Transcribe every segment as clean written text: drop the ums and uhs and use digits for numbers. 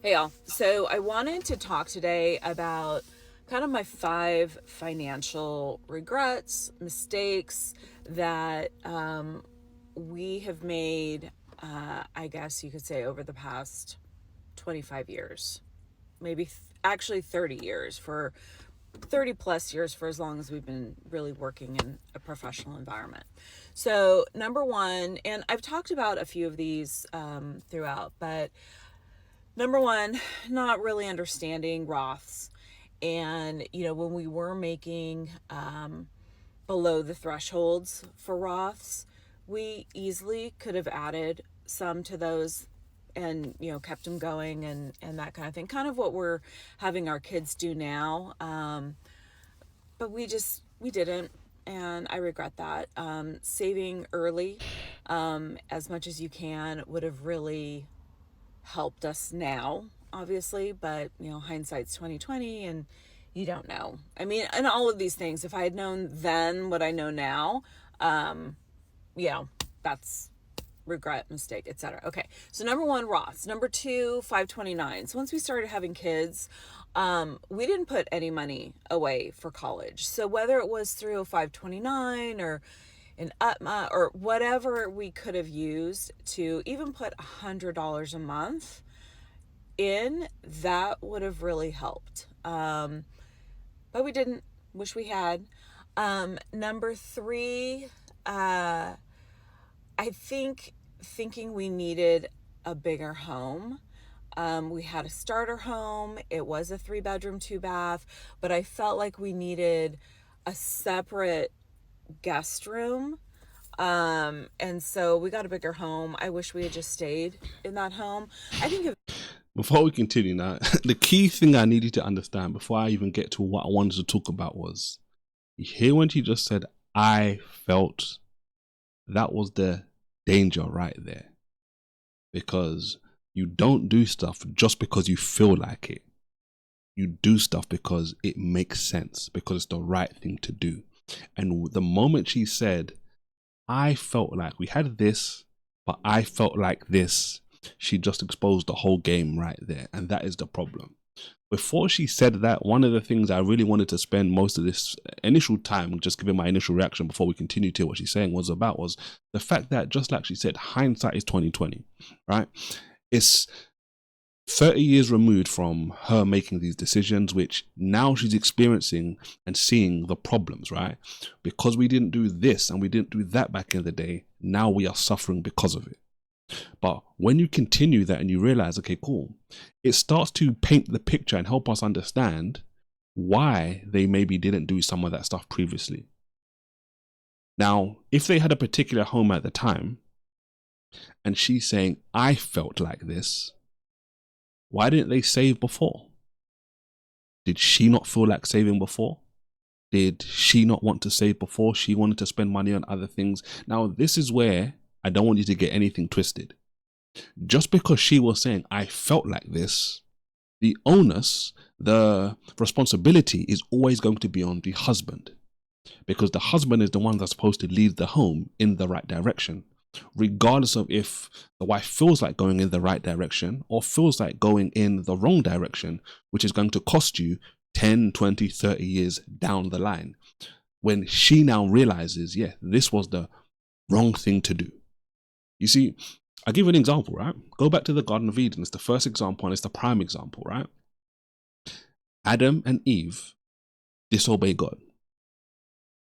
Hey y'all. So I wanted to talk today about kind of my 5 financial regrets, mistakes that we have made, I guess you could say, over the past 25 years, maybe actually 30 years, for 30 plus years, for as long as we've been really working in a professional environment. So, number one, and I've talked about a few of these throughout, but number one, not really understanding Roths. And, when we were making below the thresholds for Roths, we easily could have added some to those and, kept them going and that kind of thing. Kind of what we're having our kids do now. But we didn't. And I regret that. Saving early as much as you can would have really helped us now, obviously, but hindsight's 2020 and you don't know. I mean, and all of these things, if I had known then what I know now, yeah, that's regret, mistake, etc. Okay, so number one, Roths. Number two, 529. So once we started having kids, we didn't put any money away for college. So whether it was through a 529 or an UTMA or whatever we could have used to even put $100 a month in, that would have really helped. But we didn't. Wish we had. Number three, I think thinking we needed a bigger home. We had a starter home. It was a 3 bedroom, 2 bath, but I felt like we needed a separate guest room. And so we got a bigger home. I wish we had just stayed in that home. I think if Before we continue now, the key thing I needed to understand before I even get to what I wanted to talk about was, you hear when she just said, I felt, that was the danger right there. Because you don't do stuff just because you feel like it. You do stuff because it makes sense, because it's the right thing to do. And the moment she said, I felt like we had this, but I felt like this, she just exposed the whole game right there. And that is the problem. Before she said that, one of the things I really wanted to spend most of this initial time just giving my initial reaction before we continue to what she's saying was the fact that, just like she said, hindsight is 2020, right? It's 30 years removed from her making these decisions, which now she's experiencing and seeing the problems, right? Because we didn't do this and we didn't do that back in the day, now we are suffering because of it. But when you continue that and you realize, okay, cool, it starts to paint the picture and help us understand why they maybe didn't do some of that stuff previously. Now, if they had a particular home at the time and she's saying, I felt like this, why didn't they save before? Did she not feel like saving before? Did she not want to save before? She wanted to spend money on other things. Now, this is where I don't want you to get anything twisted. Just because she was saying, I felt like this, the onus, the responsibility is always going to be on the husband. Because the husband is the one that's supposed to lead the home in the right direction, regardless of if the wife feels like going in the right direction or feels like going in the wrong direction, which is going to cost you 10, 20, 30 years down the line. When she now realizes, yeah, this was the wrong thing to do. You see, I'll give you an example, right? Go back to the Garden of Eden. It's the first example and it's the prime example, right? Adam and Eve disobey God.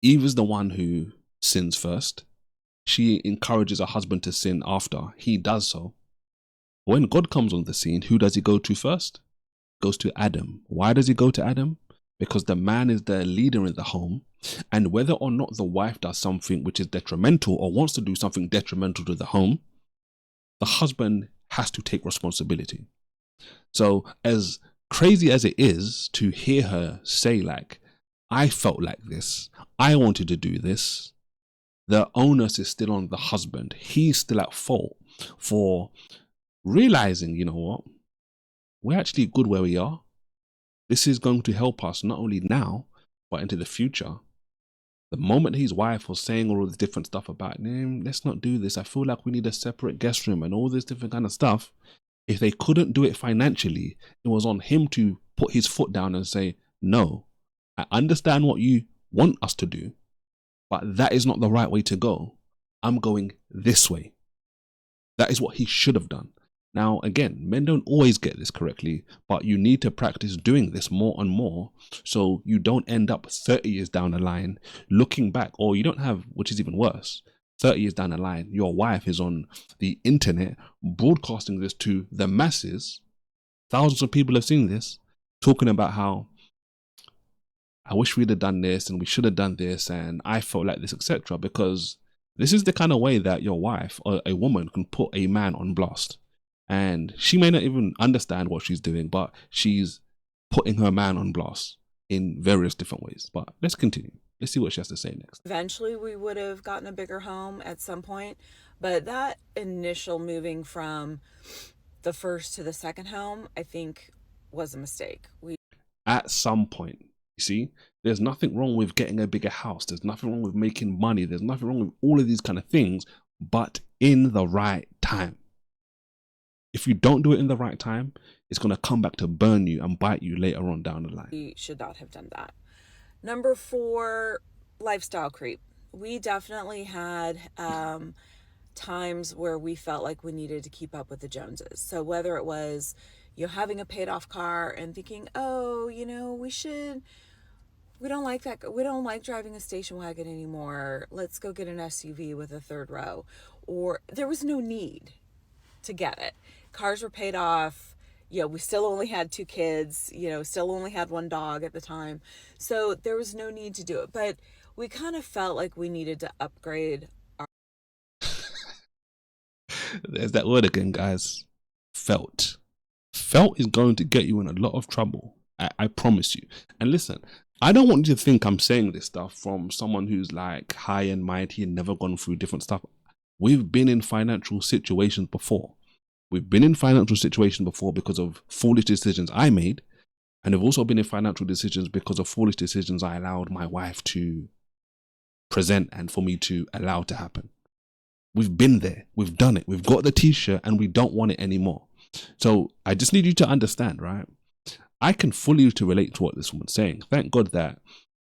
Eve is the one who sins first. She encourages her husband to sin after he does so. When God comes on the scene, who does he go to first? Goes to Adam. Why does he go to Adam? Because the man is the leader in the home, and whether or not the wife does something which is detrimental or wants to do something detrimental to the home, the husband has to take responsibility. So as crazy as it is to hear her say, like, I felt like this, I wanted to do this, the onus is still on the husband. He's still at fault for realizing, you know what, we're actually good where we are. This is going to help us not only now, but into the future. The moment his wife was saying all this different stuff about, let's not do this, I feel like we need a separate guest room and all this different kind of stuff, If they couldn't do it financially, it was on him to put his foot down and say, no, I understand what you want us to do, but that is not the right way to go. I'm going this way. That is what he should have done. Now, again, men don't always get this correctly, but you need to practice doing this more and more so you don't end up 30 years down the line looking back, or you don't have, which is even worse, 30 years down the line, your wife is on the internet broadcasting this to the masses. Thousands of people have seen this, talking about how I wish we'd have done this and we should have done this and I felt like this, etc. Because this is the kind of way that your wife or a woman can put a man on blast. And she may not even understand what she's doing, but she's putting her man on blast in various different ways. But let's continue. Let's see what she has to say next. Eventually, we would have gotten a bigger home at some point, but that initial moving from the first to the second home, I think, was a mistake. At some point, you see, there's nothing wrong with getting a bigger house. There's nothing wrong with making money. There's nothing wrong with all of these kind of things, but in the right time. If you don't do it in the right time, it's going to come back to burn you and bite you later on down the line. We should not have done that. Number 4, lifestyle creep. We definitely had times where we felt like we needed to keep up with the Joneses. So whether it was, having a paid off car and thinking, oh, we don't like that. We don't like driving a station wagon anymore. Let's go get an SUV with a third row. Or there was no need to get it. Cars were paid off. We still only had 2 kids, still only had 1 dog at the time. So there was no need to do it. But we kind of felt like we needed to upgrade our... There's that word again, guys. Felt. Felt is going to get you in a lot of trouble. I promise you. And listen, I don't want you to think I'm saying this stuff from someone who's like high and mighty and never gone through different stuff. We've been in financial situations before. We've been in financial situations before because of foolish decisions I made. And we've also been in financial decisions because of foolish decisions I allowed my wife to present and for me to allow to happen. We've been there. We've done it. We've got the t-shirt and we don't want it anymore. So I just need you to understand, right? I can fully relate to what this woman's saying. Thank God that,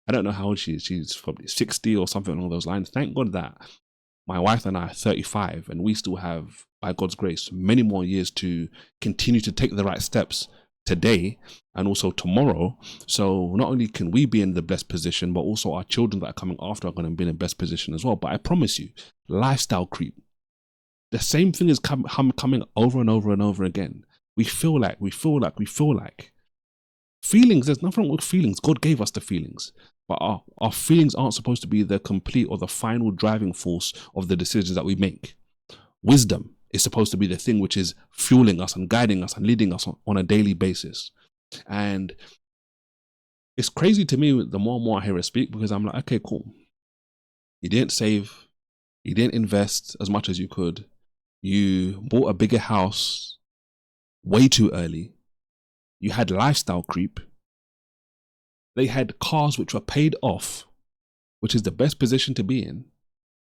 I don't know how old she is. She's probably 60 or something along those lines. Thank God that my wife and I are 35 and we still have, by God's grace, many more years to continue to take the right steps today and also tomorrow. So not only can we be in the best position, but also our children that are coming after are going to be in the best position as well. But I promise you, lifestyle creep, the same thing is coming over and over and over again. We feel like. Feelings, there's nothing wrong with feelings. God gave us the feelings. But our feelings aren't supposed to be the complete or the final driving force of the decisions that we make. Wisdom is supposed to be the thing which is fueling us and guiding us and leading us on a daily basis. And it's crazy to me the more and more I hear her speak, because I'm like, okay, cool. You didn't save. You didn't invest as much as you could. You bought a bigger house way too early. You had lifestyle creep. They had cars which were paid off, which is the best position to be in.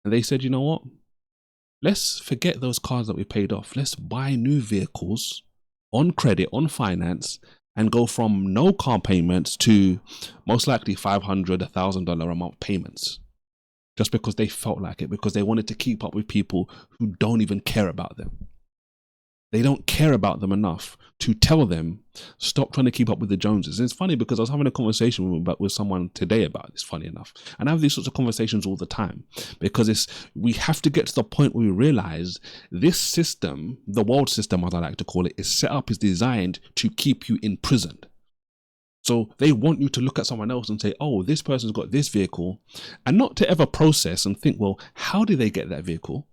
And they said, you know what? Let's forget those cars that we paid off. Let's buy new vehicles on credit, on finance, and go from no car payments to most likely $500, $1,000 a month payments. Just because they felt like it, because they wanted to keep up with people who don't even care about them. They don't care about them enough to tell them, stop trying to keep up with the Joneses. And it's funny because I was having a conversation with someone today about this, funny enough. And I have these sorts of conversations all the time because we have to get to the point where we realize this system, the world system, as I like to call it, is set up, is designed to keep you imprisoned. So they want you to look at someone else and say, oh, this person's got this vehicle, and not to ever process and think, well, how did they get that vehicle?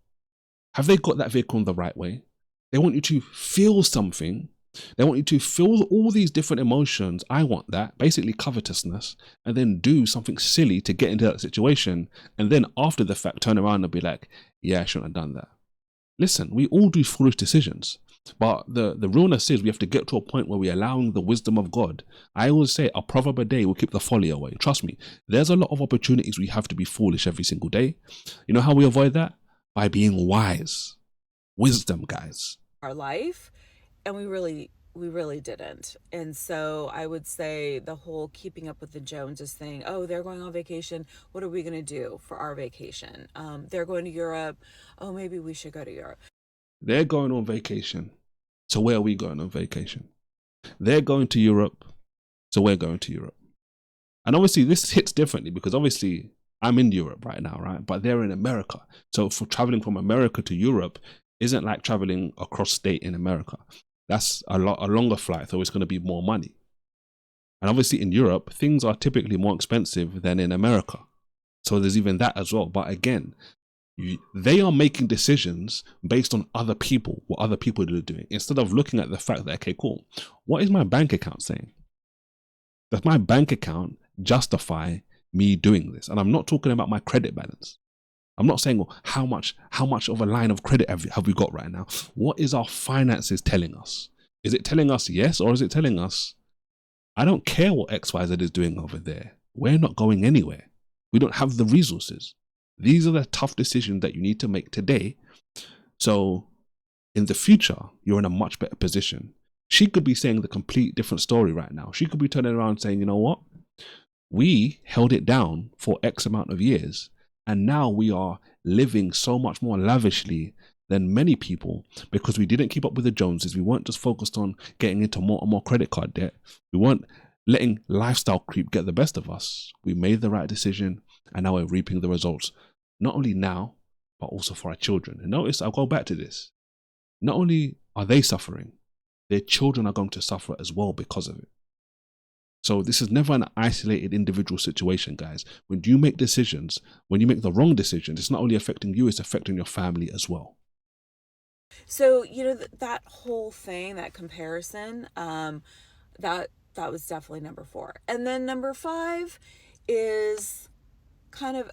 Have they got that vehicle in the right way? They want you to feel something. They want you to feel all these different emotions. I want that, basically covetousness, and then do something silly to get into that situation. And then after the fact, turn around and be like, yeah, I shouldn't have done that. Listen, we all do foolish decisions, but the realness is we have to get to a point where we're allowing the wisdom of God. I always say a proverb a day will keep the folly away. Trust me, there's a lot of opportunities we have to be foolish every single day. You know how we avoid that? By being wise. Wisdom, guys. Our life, and we really didn't. And so I would say the whole keeping up with the Joneses thing, oh, they're going on vacation, what are we going to do for our vacation? They're going to Europe, oh, maybe we should go to Europe. They're going on vacation, so where are we going on vacation? They're going to Europe, so we're going to Europe. And obviously this hits differently because obviously I'm in Europe right now, right? But they're in America. So for traveling from America to Europe isn't like traveling across state in America. That's a longer flight, so it's going to be more money. And obviously in Europe, things are typically more expensive than in America. So there's even that as well. But again, they are making decisions based on other people, what other people are doing, instead of looking at the fact that, okay, cool, what is my bank account saying? Does my bank account justify me doing this? And I'm not talking about my credit balance. I'm not saying, well, how much of a line of credit have we got right now? What is our finances telling us? Is it telling us yes, or is it telling us, I don't care what XYZ is doing over there. We're not going anywhere. We don't have the resources. These are the tough decisions that you need to make today. So in the future, you're in a much better position. She could be saying the complete different story right now. She could be turning around saying, you know what? We held it down for X amount of years, and now we are living so much more lavishly than many people because we didn't keep up with the Joneses. We weren't just focused on getting into more and more credit card debt. We weren't letting lifestyle creep get the best of us. We made the right decision, and now we're reaping the results, not only now, but also for our children. And notice, I'll go back to this. Not only are they suffering, their children are going to suffer as well because of it. So this is never an isolated individual situation, guys. When you make decisions, when you make the wrong decisions, it's not only affecting you, it's affecting your family as well. So, that whole thing, that comparison, that was definitely number 4. And then number 5 is kind of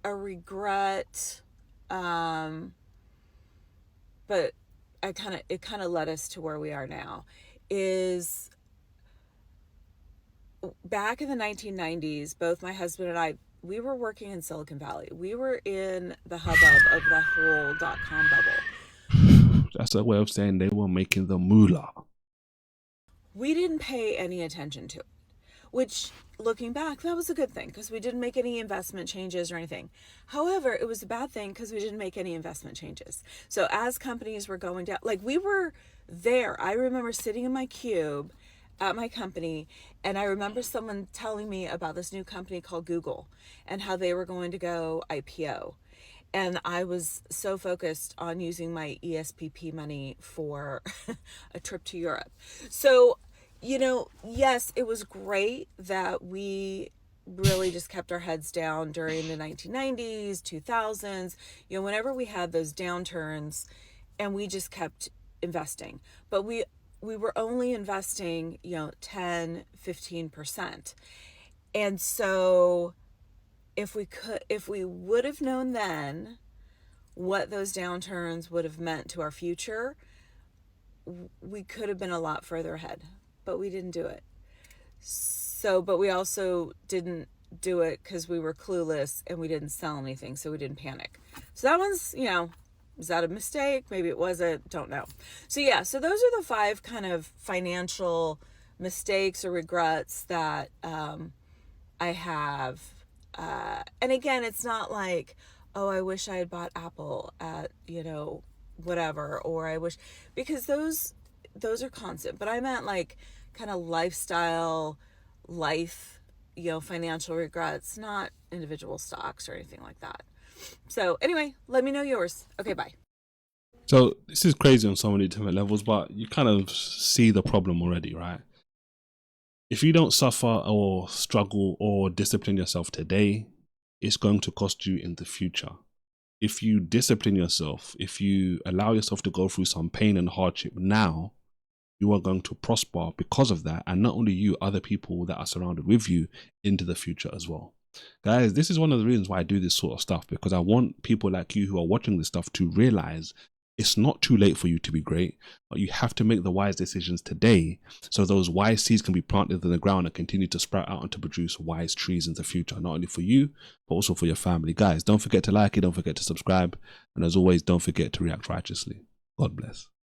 a regret, but it kind of led us to where we are now, is back in the 1990s, both my husband and I, we were working in Silicon Valley. We were in the hubbub of the whole .com bubble. That's a way of saying they were making the moolah. We didn't pay any attention to it, which, looking back, that was a good thing because we didn't make any investment changes or anything. However, it was a bad thing because we didn't make any investment changes. So as companies were going down, like we were there. I remember sitting in my cube at my company, and I remember someone telling me about this new company called Google and how they were going to go IPO. And I was so focused on using my ESPP money for a trip to Europe. So, yes, it was great that we really just kept our heads down during the 1990s, 2000s, whenever we had those downturns, and we just kept investing. But we were only investing, 10, 15%. And so if we would have known then what those downturns would have meant to our future, we could have been a lot further ahead, but we didn't do it. So, but we also didn't do it because we were clueless and we didn't sell anything, so we didn't panic. So that one's, was that a mistake? Maybe it wasn't, don't know. So yeah, so those are the 5 kind of financial mistakes or regrets that I have. And again, it's not like, oh, I wish I had bought Apple at, whatever, or I wish, because those are constant. But I meant like kind of lifestyle, life, financial regrets, not individual stocks or anything like that. So anyway, let me know yours. Okay, bye. So this is crazy on so many different levels, but you kind of see the problem already, right? If you don't suffer or struggle or discipline yourself today, it's going to cost you in the future. If you discipline yourself, if you allow yourself to go through some pain and hardship now, you are going to prosper because of that. And not only you, other people that are surrounded with you into the future as well. Guys, this is one of the reasons why I do this sort of stuff, because I want people like you who are watching this stuff to realize it's not too late for you to be great, but you have to make the wise decisions today so those wise seeds can be planted in the ground and continue to sprout out and to produce wise trees in the future, not only for you, but also for your family. Guys, don't forget to like it, don't forget to subscribe, and as always, don't forget to react righteously. God bless.